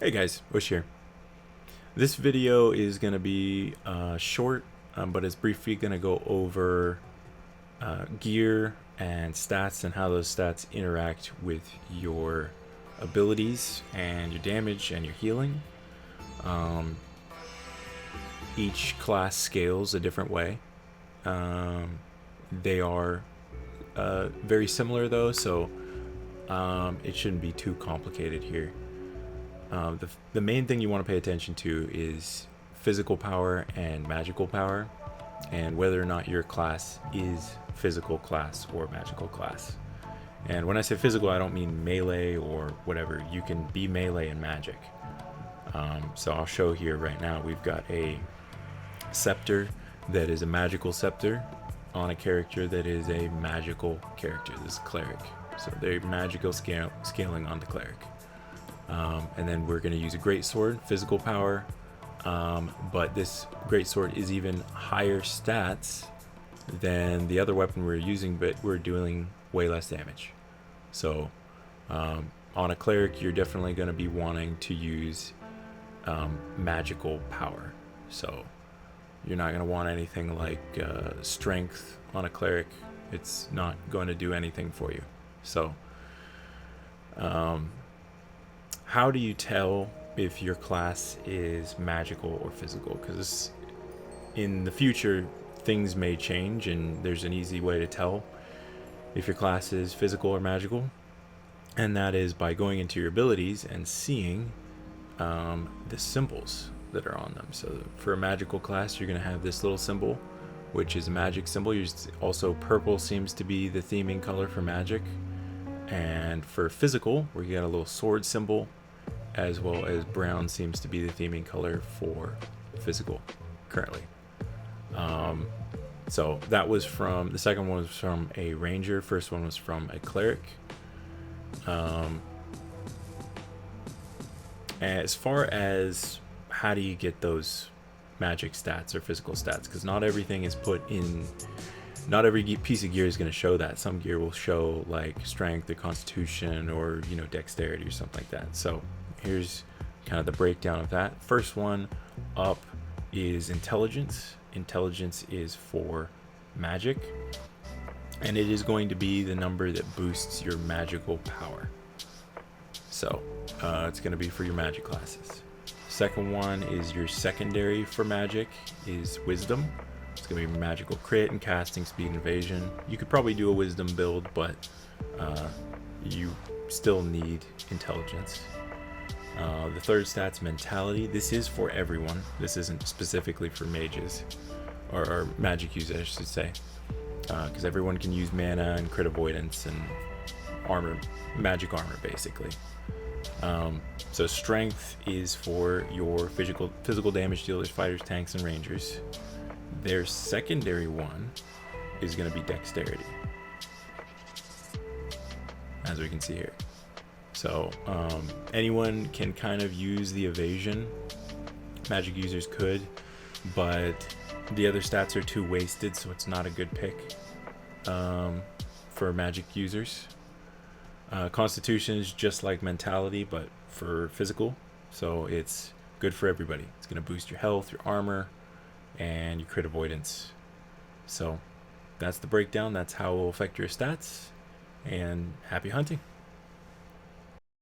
Hey guys, Wish here. This video is going to be short, but it's briefly going to go over gear and stats and how those stats interact with your abilities and your damage and your healing. Um, each class scales a different way. They are very similar though, so it shouldn't be too complicated here. The main thing you want to pay attention to is physical power and magical power, and whether or not your class is physical class or magical class. And when I say physical, I don't mean melee or whatever. You can be melee and magic. So I'll show here right now. We've got a scepter that is a magical scepter on a character that is a magical character. This is cleric. So they're magical scaling onto cleric. And then we're going to use a great sword, physical power, but this great sword is even higher stats than the other weapon we're using, but we're doing way less damage. So on a cleric, you're definitely going to be wanting to use magical power. So you're not going to want anything like strength on a cleric. It's not going to do anything for you. So how do you tell if your class is magical or physical? Because in the future, things may change, and there's an easy way to tell if your class is physical or magical, and that is by going into your abilities and seeing the symbols that are on them. So for a magical class, you're going to have this little symbol, which is a magic symbol. Also, purple seems to be the theming color for magic. And for physical, we got a little sword symbol, as well as brown seems to be the theming color for physical currently. So that was from, the second one was from a ranger, first one was from a cleric. As far as how do you get those magic stats or physical stats, because not everything is put in, not every piece of gear is going to show that. Some gear will show like strength or constitution or dexterity or something like that. So here's kind of the breakdown of that. First one up is intelligence. Intelligence is for magic, and it is going to be the number that boosts your magical power. So it's going to be for your magic classes. Second one is your secondary for magic is wisdom. It's going to be magical crit and casting speed and evasion. You could probably do a wisdom build, but you still need intelligence. The third stat's mentality. This is for everyone. This isn't specifically for mages or magic users, I should say, because everyone can use mana and crit avoidance and armor, magic armor, basically. So strength is for your physical damage dealers, fighters, tanks, and rangers. Their secondary one is going to be dexterity, as we can see here. So anyone can kind of use the evasion. Magic users could, but the other stats are too wasted, so it's not a good pick for magic users. Constitution is just like mentality, but for physical, so it's good for everybody. It's going to boost your health, your armor, and your crit avoidance. So that's the breakdown. That's how it will affect your stats, and happy hunting.